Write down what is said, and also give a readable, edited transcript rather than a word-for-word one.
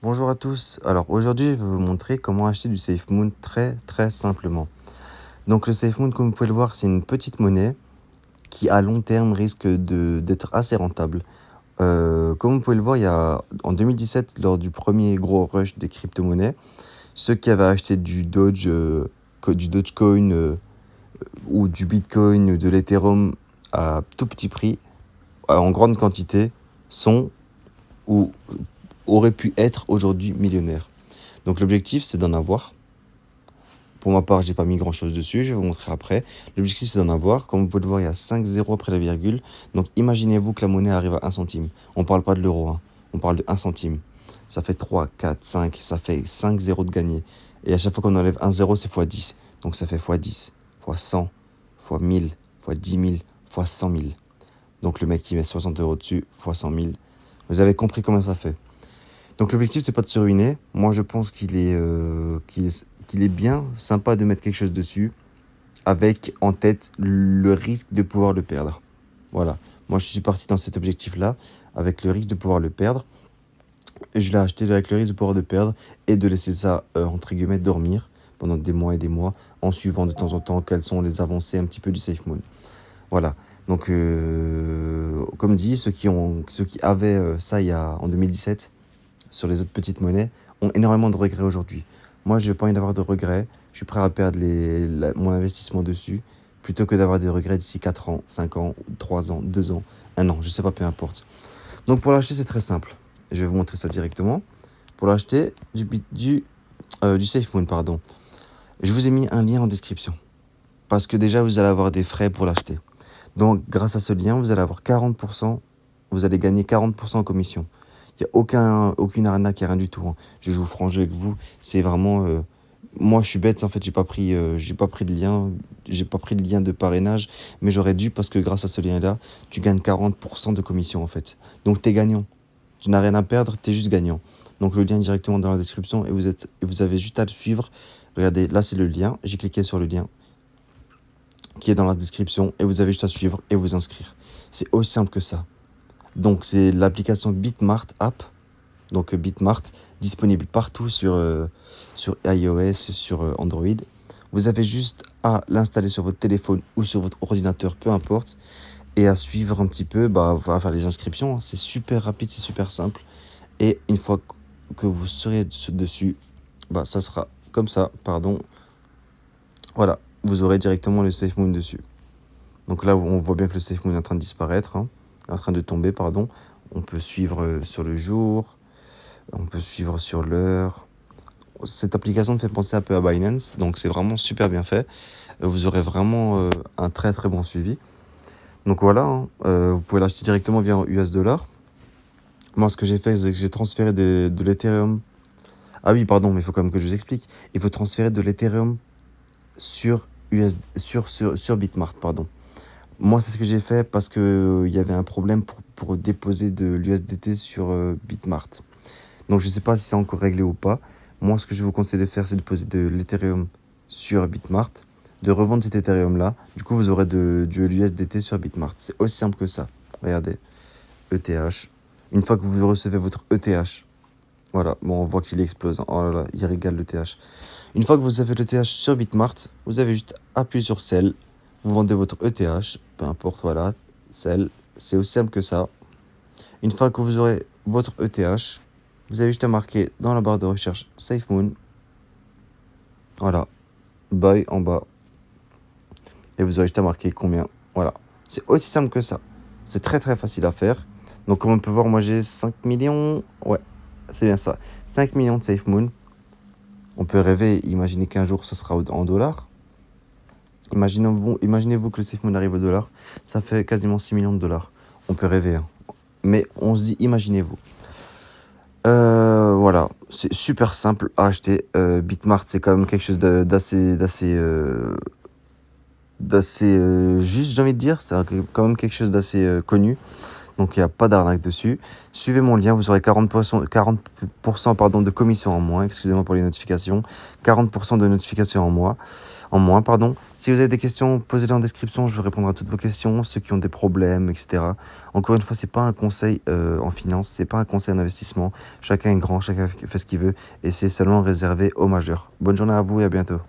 Bonjour à tous. Alors aujourd'hui, je vais vous montrer comment acheter du SafeMoon très simplement. Donc le SafeMoon, comme vous pouvez le voir, c'est une petite monnaie qui à long terme risque d'être assez rentable. Comme vous pouvez le voir, il y a en 2017, lors du premier gros rush des crypto-monnaies, ceux qui avaient acheté du Dogecoin ou du Bitcoin ou de l'Ethereum à tout petit prix, en grande quantité, sont ou auraient pu être aujourd'hui millionnaires. Donc l'objectif, c'est d'en avoir. Pour ma part, j'ai pas mis grand chose dessus, je vais vous montrer après. L'objectif, c'est d'en avoir. Comme vous pouvez le voir, il y a 5 zéros après la virgule. Donc imaginez-vous que la monnaie arrive à 1 centime. On parle pas de l'euro, hein. On parle de 1 centime. Ça fait 3, 4, 5, ça fait 5 zéros de gagné. Et à chaque fois qu'on enlève un zéro, c'est x 10. Donc ça fait x 10, x 100, x 1000, x 10 000, x 100 000. Donc le mec qui met 60 euros dessus, x 100 000. Vous avez compris comment ça fait. Donc l'objectif, c'est pas de se ruiner. Moi, je pense qu'il est bien sympa de mettre quelque chose dessus avec en tête le risque de pouvoir le perdre. Voilà. Moi, je suis parti dans cet objectif-là avec le risque de pouvoir le perdre. Je l'ai acheté avec le risque de pouvoir le perdre et de laisser ça, entre guillemets, dormir pendant des mois et des mois en suivant de temps en temps quelles sont les avancées un petit peu du SafeMoon. Voilà. Donc, comme dit, ceux qui avaient ça en 2017, sur les autres petites monnaies, ont énormément de regrets aujourd'hui. Moi, je n'ai pas envie d'avoir de regrets. Je suis prêt à perdre mon investissement dessus plutôt que d'avoir des regrets d'ici 4 ans, 5 ans, 3 ans, 2 ans, 1 an. Je sais pas, peu importe. Donc, pour l'acheter, c'est très simple. Je vais vous montrer ça directement. Pour l'acheter, du SafeMoon, pardon. Je vous ai mis un lien en description. Parce que déjà, vous allez avoir des frais pour l'acheter. Donc, grâce à ce lien, vous allez avoir 40%. Vous allez gagner 40% en commission. Il n'y a aucune arnaque, il n'y a rien du tout, hein. Je joue franc jeu avec vous. C'est vraiment. Moi, je suis bête, en fait, j'ai pas pris de lien. J'ai pas pris de lien de parrainage, mais j'aurais dû parce que grâce à ce lien-là, tu gagnes 40% de commission, en fait. Donc, tu es gagnant. Tu n'as rien à perdre, tu es juste gagnant. Donc, le lien est directement dans la description et vous avez juste à le suivre. Regardez, là, c'est le lien. J'ai cliqué sur le lien qui est dans la description et vous avez juste à suivre et vous inscrire. C'est aussi simple que ça. Donc, c'est l'application Bitmart App. Donc, Bitmart, disponible partout sur iOS, sur Android. Vous avez juste à l'installer sur votre téléphone ou sur votre ordinateur, peu importe, et à suivre un petit peu, à faire les inscriptions. C'est super rapide, c'est super simple. Et une fois que vous serez dessus, ça sera comme ça, pardon. Voilà, vous aurez directement le SafeMoon dessus. Donc là, on voit bien que le SafeMoon est en train de disparaître, hein, en train de tomber, pardon. On peut suivre sur le jour, on peut suivre sur l'heure. Cette application me fait penser un peu à Binance, donc c'est vraiment super bien fait. Vous aurez vraiment un très bon suivi. Donc voilà, hein, vous pouvez l'acheter directement via US dollar. Moi, ce que j'ai fait, c'est que j'ai transféré de l'Ethereum. Ah oui, pardon, mais il faut quand même que je vous explique. Il faut transférer de l'Ethereum sur Bitmart, pardon. Moi, c'est ce que j'ai fait parce que il y avait un problème pour déposer de l'USDT sur Bitmart. Donc, je ne sais pas si c'est encore réglé ou pas. Moi, ce que je vous conseille de faire, c'est de poser de l'Ethereum sur Bitmart, de revendre cet Ethereum-là. Du coup, vous aurez de l'USDT sur Bitmart. C'est aussi simple que ça. Regardez, ETH. Une fois que vous recevez votre ETH, voilà, bon, on voit qu'il explose. Oh là là, il régale l'ETH. Une fois que vous avez l'ETH sur Bitmart, vous avez juste appuyé sur Sell. Vous vendez votre ETH, peu importe, voilà, Sell. C'est aussi simple que ça. Une fois que vous aurez votre ETH, vous avez juste à marquer dans la barre de recherche SafeMoon. Voilà, buy en bas. Et vous aurez juste à marquer combien. Voilà, c'est aussi simple que ça. C'est très facile à faire. Donc comme on peut voir, moi j'ai 5 millions. Ouais, c'est bien ça. 5 millions de SafeMoon. On peut rêver, imaginer qu'un jour ça sera en dollars. Imaginez-vous que le SafeMoon arrive au dollar. Ça fait quasiment 6 millions de dollars. On peut rêver, hein. Mais on se dit, imaginez-vous. Voilà, c'est super simple à acheter. Bitmart, c'est quand même quelque chose d'assez juste, j'ai envie de dire. C'est quand même quelque chose d'assez connu. Donc il n'y a pas d'arnaque dessus. Suivez mon lien, vous aurez 40% de commission en moins, excusez-moi pour les notifications, 40% de notifications en moins, pardon. Si vous avez des questions, posez-les en description, je vous répondrai à toutes vos questions, ceux qui ont des problèmes, etc. Encore une fois, c'est pas un conseil en finance, c'est pas un conseil en investissement. Chacun est grand, chacun fait ce qu'il veut, et c'est seulement réservé aux majeurs. Bonne journée à vous et à bientôt.